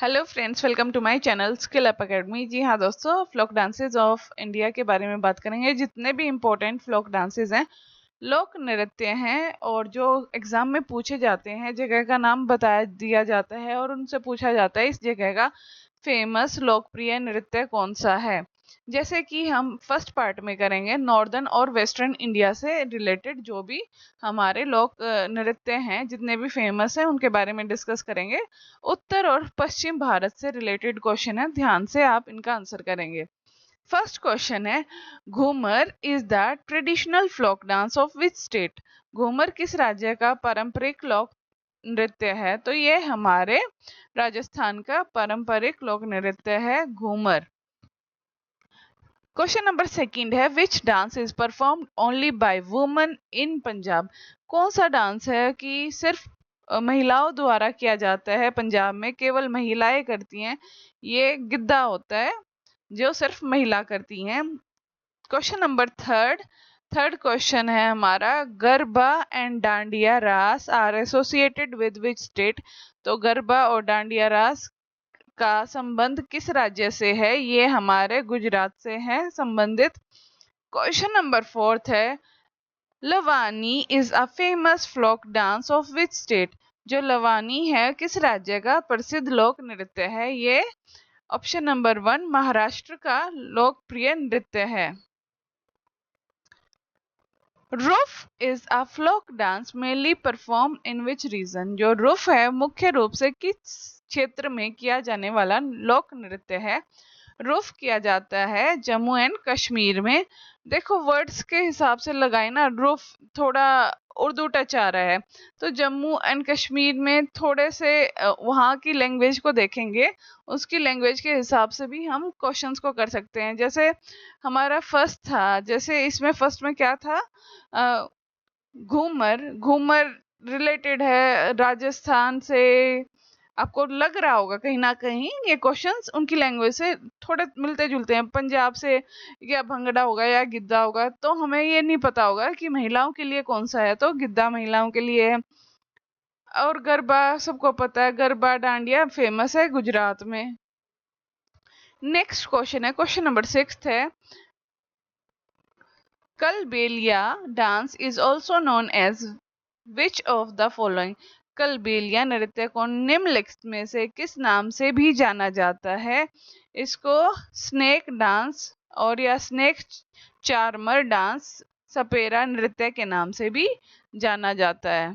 Hello friends, welcome to my channel skill up academy. जी हाँ दोस्तों, फ्लोक डांसेस ऑफ इंडिया के बारे में बात करेंगे। जितने भी इम्पोर्टेंट फ्लोक डांसेस हैं, लोक नृत्य हैं और जो एग्जाम में पूछे जाते हैं, जगह का नाम बताया दिया जाता है और उनसे पूछा जाता है इस जगह का फेमस लोकप्रिय नृत्य कौन सा है। जैसे कि हम फर्स्ट पार्ट में करेंगे नॉर्दर्न और वेस्टर्न इंडिया से रिलेटेड जो भी हमारे लोक नृत्य हैं, जितने भी फेमस हैं उनके बारे में डिस्कस करेंगे। उत्तर और पश्चिम भारत से रिलेटेड क्वेश्चन है, ध्यान से आप इनका आंसर करेंगे। फर्स्ट क्वेश्चन है, Ghoomar is the traditional folk dance of which state? Ghoomar किस राज्य का पारंपरिक लोक नृत्य है? तो ये हमारे राजस्थान का पारंपरिक लोक नृत्य है घूमर। क्वेश्चन नंबर सेकंड है, which dance is performed only by women in Punjab? कौन सा डांस है कि सिर्फ महिलाओं द्वारा किया जाता है, पंजाब में केवल महिलाएं करती हैं? ये गिद्धा होता है जो सिर्फ महिला करती हैं। क्वेश्चन नंबर थर्ड क्वेश्चन है हमारा, garba and Dandiya Raas are associated with which state? तो गरबा और डांडिया रास का संबंध किस राज्य से है? ये हमारे गुजरात से है संबंधित। क्वेश्चन नंबर फोर्थ है, Lavani is a famous folk dance of which state? जो लवानी है किस राज्य का प्रसिद्ध लोक नृत्य है? ये ऑप्शन नंबर 1 महाराष्ट्र का लोकप्रिय नृत्य है। Rouf is a folk dance mainly perform in which region? जो रूफ है मुख्य रूप से किस क्षेत्र में किया जाने वाला लोक नृत्य है? रूफ किया जाता है जम्मू एंड कश्मीर में। देखो वर्ड्स के हिसाब से लगाए ना, रूफ थोड़ा उर्दू टच आ रहा है, तो जम्मू एंड कश्मीर में थोड़े से वहाँ की लैंग्वेज को देखेंगे, उसकी लैंग्वेज के हिसाब से भी हम क्वेश्चंस को कर सकते हैं। जैसे हमारा फर्स्ट था, जैसे इसमें फर्स्ट में क्या था, घूमर घूमर रिलेटेड है राजस्थान से। आपको लग रहा होगा कहीं ना कहीं ये क्वेश्चंस उनकी लैंग्वेज से थोड़े मिलते जुलते हैं, पंजाब से या भंगड़ा होगा या गिद्धा होगा, तो हमें ये नहीं पता होगा कि महिलाओं के लिए कौन सा है, तो गिद्धा महिलाओं के लिए है। और गरबा सबको पता है, गरबा डांडिया फेमस है गुजरात में। नेक्स्ट क्वेश्चन है, क्वेश्चन नंबर 6 है, Kalbelia dance is also known as which of the following? Kalbelia नृत्य को निम्नलिखित में से किस नाम से भी जाना जाता है? इसको स्नेक डांस और या स्नेक चार्मर डांस, सपेरा नृत्य के नाम से भी जाना जाता है।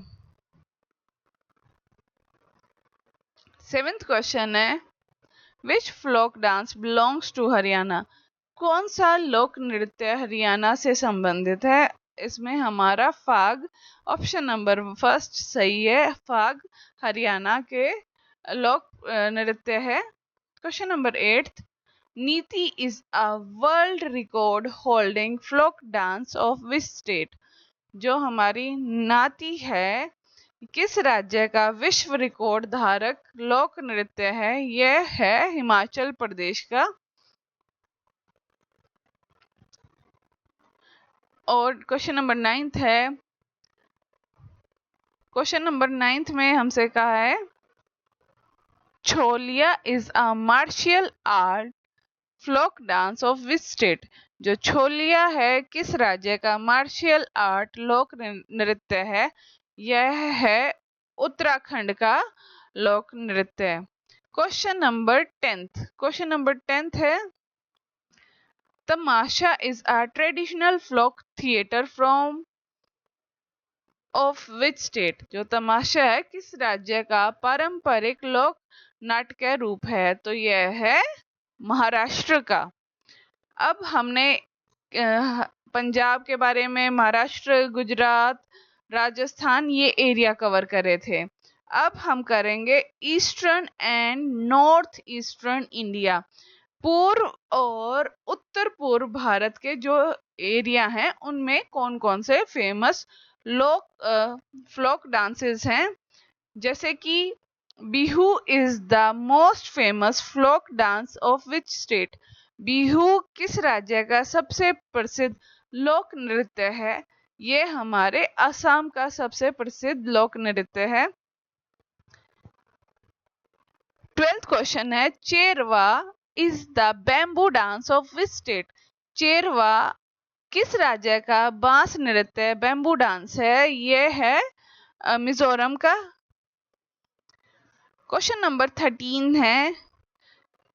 सेवेंथ क्वेश्चन है, which folk dance belongs to Haryana? कौन सा लोक नृत्य हरियाणा से संबंधित है? इसमें हमारा फाग, ऑप्शन नंबर फर्स्ट सही है, फाग हरियाणा के लोक नृत्य है। Question number 8, Nati is a world record holding folk dance of which state? जो हमारी नाती है किस राज्य का विश्व रिकॉर्ड धारक लोक नृत्य है? यह है हिमाचल प्रदेश का। और क्वेश्चन नंबर 9 है, क्वेश्चन नंबर 9 में हमसे कहा है, Choliya is a martial art folk dance of which state? जो छोलिया है किस राज्य का मार्शियल आर्ट लोक नृत्य है? यह है उत्तराखंड का लोक नृत्य। क्वेश्चन नंबर 10 है, Tamasha is a traditional folk theatre from of which state? जो तमाशा है किस राज्य का पारंपरिक लोक नाट्य रूप है? तो यह है महाराष्ट्र का। अब हमने पंजाब के बारे में, महाराष्ट्र, गुजरात, राजस्थान, ये एरिया कवर करे थे। अब हम करेंगे eastern and north eastern India, पूर्व और उत्तर पूर्व भारत के जो एरिया हैं उनमें कौन कौन से फेमस लोक फ्लोक डांसेस हैं। जैसे कि Bihu is the most famous folk dance of which state? Bihu किस राज्य का सबसे प्रसिद्ध लोक नृत्य है? ये हमारे असम का सबसे प्रसिद्ध लोक नृत्य है। 12th क्वेश्चन है, Cheraw is the bamboo dance of which state? Cheraw किस राज्य का बांस नृत्य बैम्बू डांस है? ये है मिजोरम का। क्वेश्चन नंबर 13 है,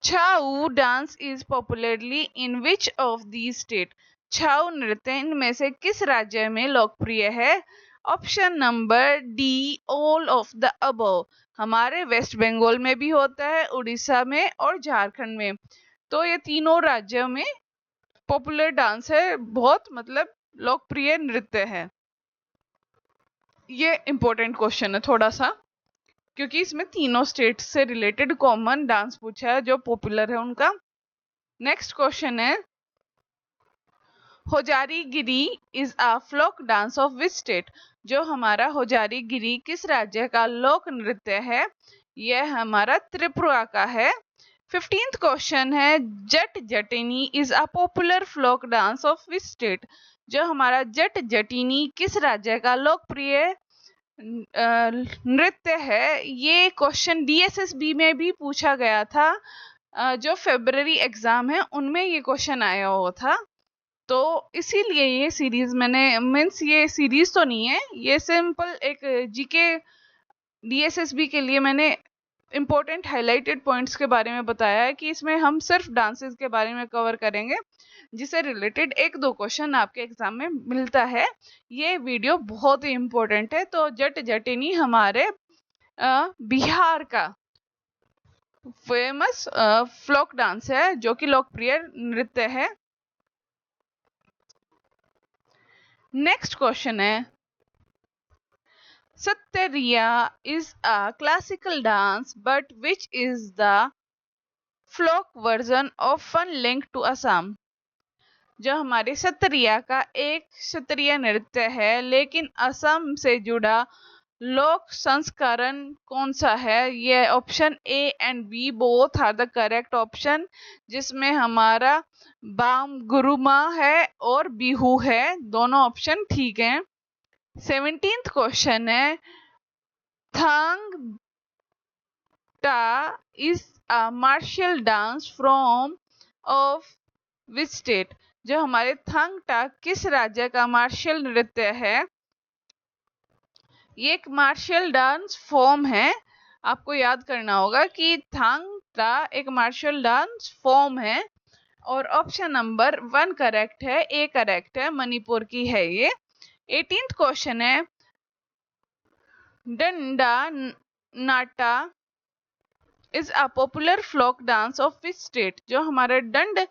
Chhau dance is popularly in which of the state? Chhau नृत्य इनमें से किस राज्य में लोकप्रिय है? Option number D, all of the above. हमारे वेस्ट बंगाल में भी होता है, उड़ीसा में और झारखंड में। तो ये तीनों राज्यों में पॉपुलर डांस है, बहुत मतलब लोकप्रिय नृत्य है। ये इंपॉर्टेंट क्वेश्चन है थोड़ा सा, क्योंकि इसमें तीनों स्टेट से रिलेटेड कॉमन डांस पूछा है जो पॉपुलर है उनका। नेक्स्ट क्वेश्चन है, Hojagiri is a folk dance of which state? जो हमारा होजारी गिरी किस राज्य का लोक नृत्य है? यह हमारा त्रिपुरा का है। 15th क्वेश्चन है, Jat Jatin is a popular folk dance of which state? जो हमारा जट जटिनी किस राज्य का लोकप्रिय नृत्य है? ये क्वेश्चन DSSB में भी पूछा गया था, जो फरवरी एग्जाम है उनमें ये क्वेश्चन आया हुआ था। तो इसीलिए ये सीरीज मैंने मीन्स ये सीरीज तो नहीं है, ये सिंपल एक जीके DSSB के लिए मैंने इम्पोर्टेंट हाइलाइटेड पॉइंट्स के बारे में बताया है कि इसमें हम सिर्फ डांसेस के बारे में कवर करेंगे, जिससे रिलेटेड 1-2 क्वेश्चन आपके एग्जाम में मिलता है। ये वीडियो बहुत ही इम्पोर्टेंट है। तो जट जटिनी हमारे बिहार का फेमस फ्लोक डांस है जो कि लोकप्रिय नृत्य है। नेक्स्ट क्वेश्चन है, Sattriya is a classical dance but which is the folk version often link to Assam? जो हमारे सत्तरिया का एक सत्तरिया नृत्य है, लेकिन असम से जुड़ा लोक संस्करण कौन सा है? ये option A and B both are the correct option, जिसमें हमारा बाम गुरुमा है और बिहू है, दोनों ऑप्शन ठीक हैं। 17th क्वेश्चन है, Thang Ta is a martial dance from of which state? जो हमारे थांग टा किस राज्य का मार्शल नृत्य है? ये एक मार्शल डांस फॉर्म है, आपको याद करना होगा कि थांग टा एक मार्शल डांस फॉर्म है। और ऑप्शन नंबर 1 करेक्ट है, A करेक्ट है, मणिपुर की है ये। 18th क्वेश्चन है, Danda Nata is a popular folk dance of which state? जो हमारा दंड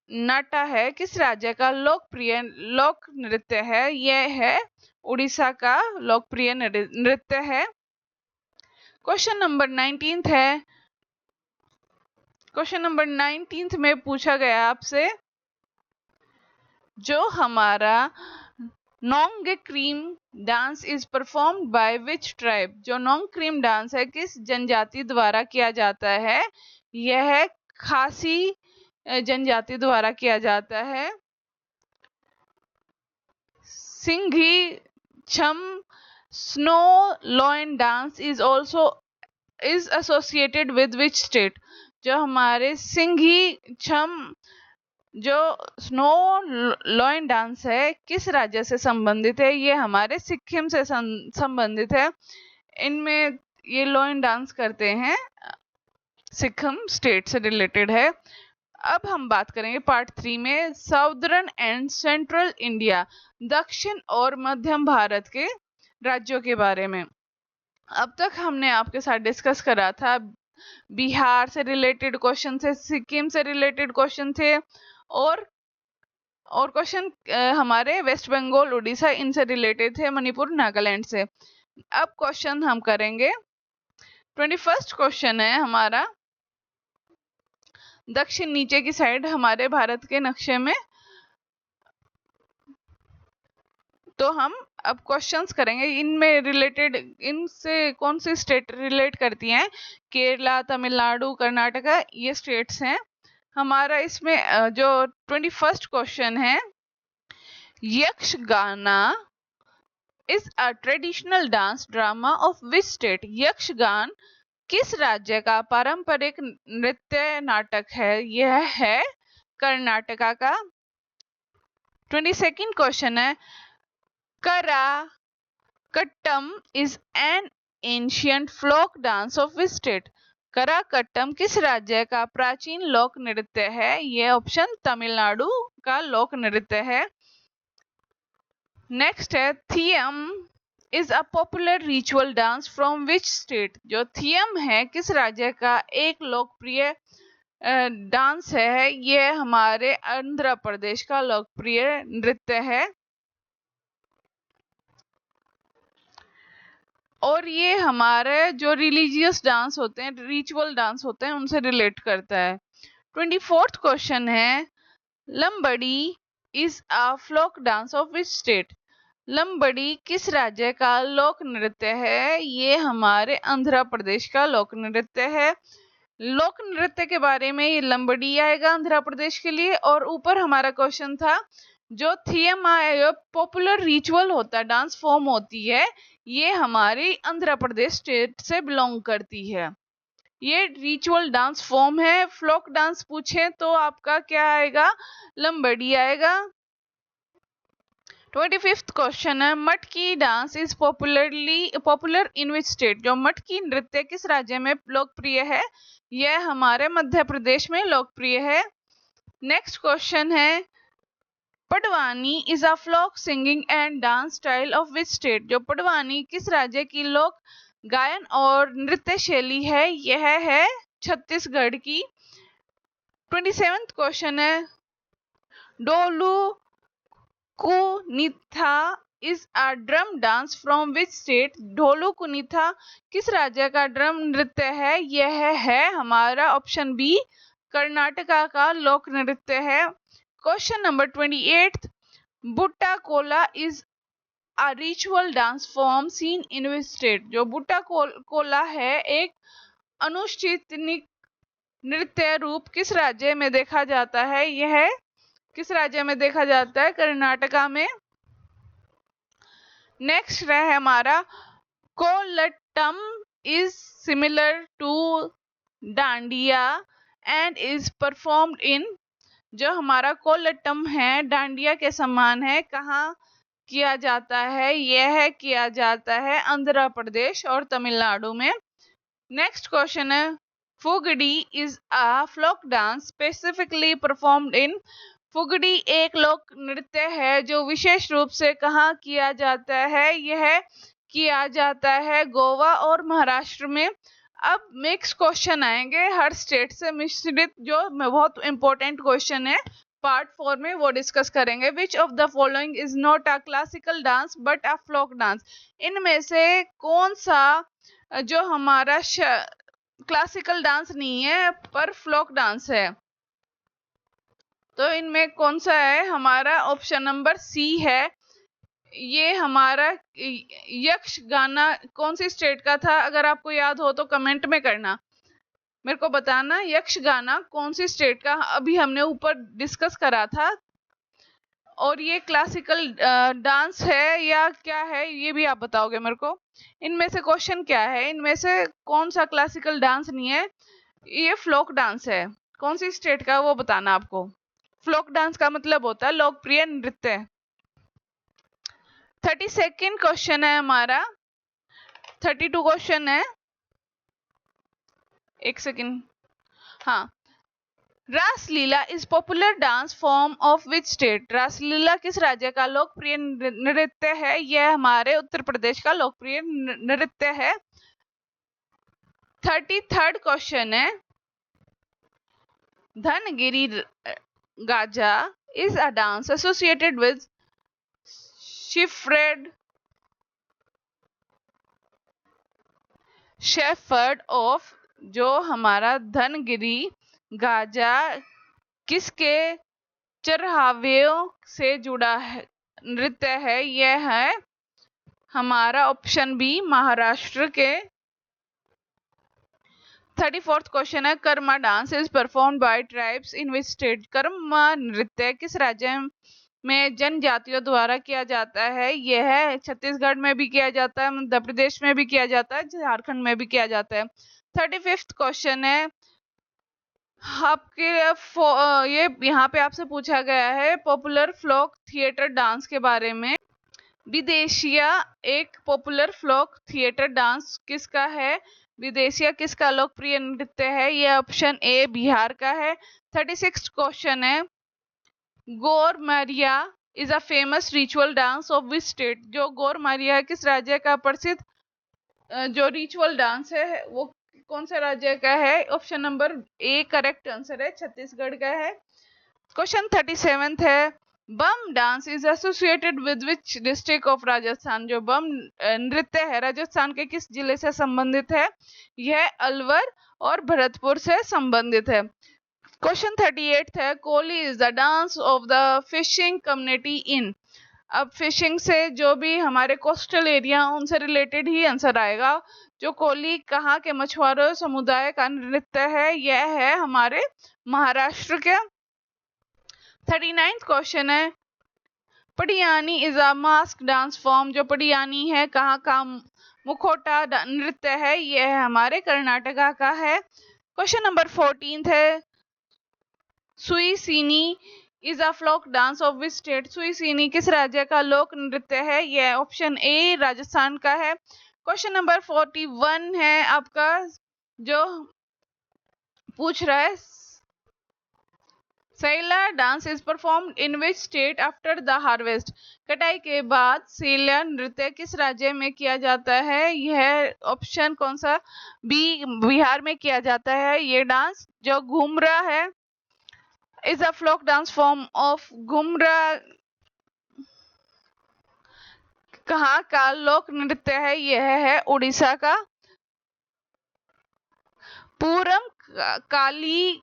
नाटा है किस राज्य का लोकप्रिय लोक नृत्य है? यह है उड़ीसा का लोकप्रिय नृत्य है। क्वेश्चन नंबर 19 है, क्वेश्चन नंबर 19 में पूछा गया आपसे, जो हमारा Nongkrem dance is performed by which tribe? जो नोंग क्रीम डांस है किस जनजाति द्वारा किया जाता है? यह खासी जनजाति द्वारा किया जाता है। सिंघी छम snow lion dance is also is associated with which state? जो हमारे सिंघी छम जो स्नो लॉयन डांस है किस राज्य से संबंधित है? ये हमारे सिक्किम से संबंधित है। इनमें ये लॉयन डांस करते हैं, सिक्किम स्टेट से रिलेटेड है। अब हम बात करेंगे पार्ट 3 में साउदर्न एंड सेंट्रल इंडिया, दक्षिण और मध्यम भारत के राज्यों के बारे में। अब तक हमने आपके साथ डिस्कस करा था, बिहार से रिलेटेड क्वेश्चन थे, सिक्किम से रिलेटेड क्वेश्चन थे, और क्वेश्चन हमारे वेस्ट बंगाल, उड़ीसा इनसे रिलेटेड थे, मणिपुर, नागालैंड से। अब क्वेश्चन हम करेंगे 21st क्वेश्चन है हमारा दक्षिण नीचे की साइड हमारे भारत के नक्शे में। तो हम अब क्वेश्चंस करेंगे, इनमें रिलेटेड इनसे कौन सी स्टेट रिलेट करती हैं? केरला, तमिलनाडु, कर्नाटका, ये स्टेट्स हैं हमारा। इसमें जो 21st क्वेश्चन है, Yakshagana is a traditional dance drama of which state? Yakshagana किस राज्य का पारंपरिक नृत्य नाटक है? यह है कर्नाटका का। 22nd क्वेश्चन है, Karakattam is an ancient folk dance of which state? Karakattam किस राज्य का प्राचीन लोक नृत्य है? यह ऑप्शन तमिलनाडु का लोक नृत्य है। नेक्स्ट है, Thiem is a popular ritual dance from which state? जो थियम है किस राज्य का एक लोकप्रिय डांस है? यह हमारे आंध्र प्रदेश का लोकप्रिय नृत्य है और ये हमारे जो रिलीजियस डांस होते हैं, रिचुअल डांस होते हैं, उनसे रिलेट करता है। 24th क्वेश्चन है, Lambadi is a folk dance of which state? Lambadi किस राज्य का लोक नृत्य है? ये हमारे आंध्र प्रदेश का लोक नृत्य है। लोक नृत्य के बारे में ये लंबड़ी आएगा आंध्र प्रदेश के लिए। और ऊपर हमारा क्वेश्चन था, जो थियम आया पॉपुलर रिचुअल होता है, डांस फॉर्म होती है, ये हमारी आंध्र प्रदेश स्टेट से बिलोंग करती है। ये रिचुअल डांस फॉर्म है। फ्लोक डांस पूछे तो आपका क्या आएगा? लंबड़ी आएगा। 25th क्वेश्चन है, मटकी dance is popular in which state? जो मटकी नृत्य किस राज्य में लोकप्रिय है? यह हमारे मध्य प्रदेश में लोकप्रिय है। नेक्स्ट क्वेश्चन है, Pandavani is a folk singing and dance style of which state? जो पडवानी किस राज्य की लोक गायन और नृत्य शैली है? यह है छत्तीसगढ़ की। 27th क्वेश्चन है, Dollu Kunitha is a drum dance from which state? Dollu Kunitha किस राज्य का ड्रम नृत्य है? यह है हमारा ऑप्शन बी, कर्नाटका का लोक नृत्य है। Question number 28, Bhuta Kola is a ritual dance form seen in which state? जो बुट्टा कोला है एक अनुष्ठानिक नृत्य रूप किस राज्य में देखा जाता है? यह किस राज्य में देखा जाता है? कर्नाटका में। नेक्स्ट है हमारा, Kolattam is similar to Dandiya and is performed in? जो हमारा कोलट्टम है डांडिया के समान है, कहाँ किया जाता है? यह किया जाता है आंध्र प्रदेश और तमिलनाडु में। नेक्स्ट क्वेश्चन है, Fugdi is a folk dance specifically performed in? Fugdi एक लोक नृत्य है जो विशेष रूप से कहाँ किया जाता है? यह किया जाता है गोवा और महाराष्ट्र में। अब मिक्स क्वेश्चन आएंगे हर स्टेट से मिश्रित, जो बहुत इंपॉर्टेंट क्वेश्चन है पार्ट 4 में, वो डिस्कस करेंगे। Which of the following is not a classical dance but a folk dance? इनमें से कौन सा जो हमारा क्लासिकल डांस नहीं है पर फ्लोक डांस है? तो इनमें कौन सा है? हमारा ऑप्शन नंबर सी है। ये हमारा यक्ष गाना कौन सी स्टेट का था? अगर आपको याद हो तो कमेंट में करना, मेरे को बताना यक्ष गाना कौन सी स्टेट का, अभी हमने ऊपर डिस्कस करा था। और ये क्लासिकल डांस है या क्या है, ये भी आप बताओगे मेरे को। इनमें से क्वेश्चन क्या है, इनमें से कौन सा क्लासिकल डांस नहीं है? ये फ्लोक डांस है। कौन सी स्टेट का वो बताना आपको। फ्लोक डांस का मतलब होता है लोकप्रिय नृत्य। 32nd क्वेश्चन है हमारा। 32 क्वेश्चन है, एक सेकेंड। हाँ, Raslila is popular dance form of which state? Raslila किस राज्य का लोकप्रिय नृत्य है? यह हमारे उत्तर प्रदेश का लोकप्रिय नृत्य है। 33rd क्वेश्चन है, Dhangari Gaja is a dance associated with shepherd of? जो हमारा धनगिरी गाजा किसके चरहावेयों से जुड़ा है नृत्य है? यह है हमारा ऑप्शन बी, महाराष्ट्र के। 34th क्वेश्चन है, Karma dance is performed bye tribes in which state? Karma नृत्य किस राज्य में जनजातियों द्वारा किया जाता है? यह छत्तीसगढ़ में भी किया जाता है, मध्य प्रदेश में भी किया जाता है, झारखंड में भी किया जाता है। 35th क्वेश्चन है आपके ये यहाँ पे आपसे पूछा गया है पॉपुलर फ्लोक थिएटर डांस के बारे में। विदेशिया एक पॉपुलर फ्लोक थिएटर डांस किसका है? विदेशिया किसका लोकप्रिय नृत्य है? ये ऑप्शन ए बिहार का है। 36 क्वेश्चन है Gaur Maria is a famous ritual dance of which state? जो गौर मारिया किस राज्य का प्रसिद्ध जो रिचुअल डांस है वो कौन सा राज्य का है? Option number A correct answer है, छत्तीसगढ़ का है। क्वेश्चन 37 है Bam dance is associated with which district of Rajasthan? जो बम नृत्य है राजस्थान के किस जिले से संबंधित है? यह अलवर और भरतपुर से संबंधित है। क्वेश्चन 38 है Koli is the dance of the fishing community in? अब फिशिंग से जो भी हमारे कोस्टल एरिया उनसे रिलेटेड ही आंसर आएगा। जो कोली कहाँ के मछुआरों समुदाय का नृत्य है? यह है हमारे महाराष्ट्र के। 39th क्वेश्चन है Padayani is a mask dance form? जो पडियानी है कहाँ का मुखौटा नृत्य है? यह है हमारे कर्नाटका का है। क्वेश्चन नंबर 14 है Sui Sini is a folk dance of which state? Sui Sini किस राज्य का लोक नृत्य है? यह ऑप्शन ए राजस्थान का है। क्वेश्चन नंबर 41 है आपका जो पूछ रहा है Saila dance is performed in which state after the harvest? कटाई के बाद सैला नृत्य किस राज्य में किया जाता है? यह ऑप्शन कौन सा? बी बिहार में किया जाता है। ये डांस जो घूमरा है is a folk dance form of Ghumura कहाँ का लोक नृत्य है? यह है उड़ीसा का। Poorakkali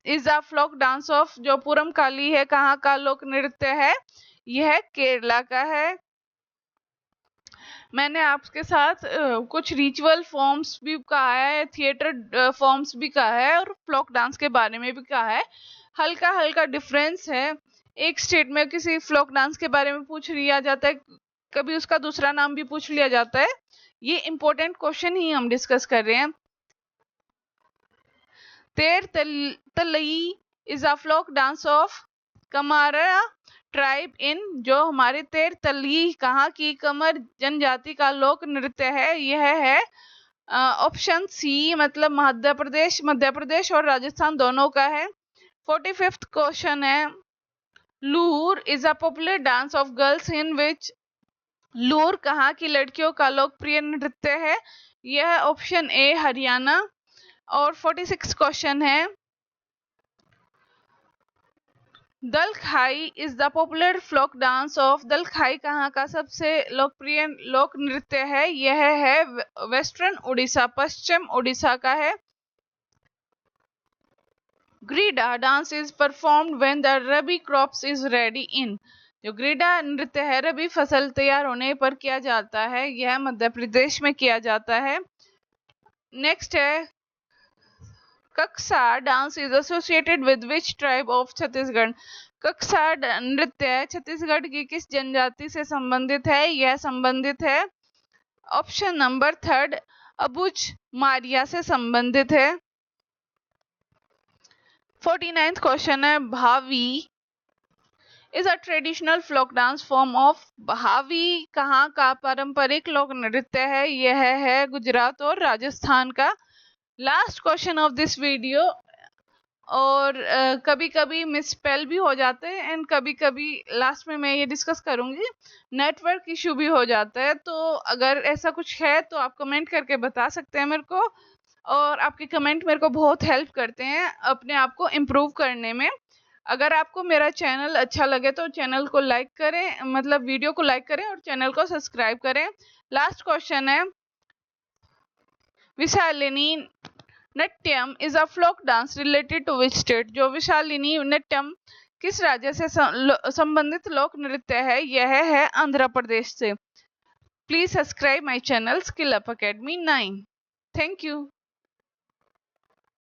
is a folk dance of? जो पूरम काली है कहाँ का लोक नृत्य है? यह केरला का है। मैंने आपके साथ कुछ रिचुअल फॉर्म्स भी कहा है, थिएटर फॉर्म्स भी कहा है और फ्लोक डांस के बारे में भी कहा है। हल्का हल्का डिफरेंस है, एक स्टेट में किसी फ्लोक डांस के बारे में पूछ लिया जाता है, कभी उसका दूसरा नाम भी पूछ लिया जाता है। ये इंपॉर्टेंट क्वेश्चन ही हम डिस्कस कर रहे हैं। Terah Taali is a folk dance of Kamara tribe in? जो हमारे तेर तलई कहाँ की कमर जनजाति का लोक नृत्य है? यह है ऑप्शन सी मतलब मध्य प्रदेश और राजस्थान दोनों का है। 45th क्वेश्चन है Loor is a popular dance of girls in which? Loor कहाँ की लड़कियों का लोकप्रिय नृत्य है? यह ऑप्शन ए हरियाणा। और 46 क्वेश्चन है Dalkhai is the popular folk dance of? Dalkhai कहाँ का सबसे लोकप्रिय लोक नृत्य है? यह है वेस्टर्न उड़ीसा, पश्चिम उड़ीसा का है। Grida dance is performed when the rabi crops is ready in? जो ग्रीडा नृत्य है रबी फसल तैयार होने पर किया जाता है, यह मध्य प्रदेश में किया जाता है। नेक्स्ट है Kaksa dance is associated with which tribe of Chhattisgarh? Kaksa नृत्य छत्तीसगढ़ की किस जनजाति से संबंधित है? यह संबंधित है ऑप्शन नंबर 3 अबुझ मारिया से संबंधित है। 49th क्वेश्चन है Bhavai is a traditional folk dance form of? Bhavai कहाँ का पारंपरिक लोक नृत्य है? यह है गुजरात और राजस्थान का। Last question of this video, और कभी कभी मिसस्पेल भी हो जाते हैं एंड कभी कभी लास्ट में मैं ये डिस्कस करूंगी नेटवर्क इशू भी हो जाता है। तो अगर ऐसा कुछ है तो आप कमेंट करके बता सकते हैं मेरे को, और आपके कमेंट मेरे को बहुत हेल्प करते हैं अपने आप को इम्प्रूव करने में। अगर आपको मेरा चैनल अच्छा लगे तो चैनल को लाइक करें, मतलब वीडियो को लाइक करें और चैनल को सब्सक्राइब करें। लास्ट क्वेश्चन है Vishalini Nrityam is a folk dance related to which state? जो विशालिनी नृत्यम किस राज्य से संबंधित लोक नृत्य है? यह है आंध्र प्रदेश से। Please subscribe my channel skill up academy 9। Thank you.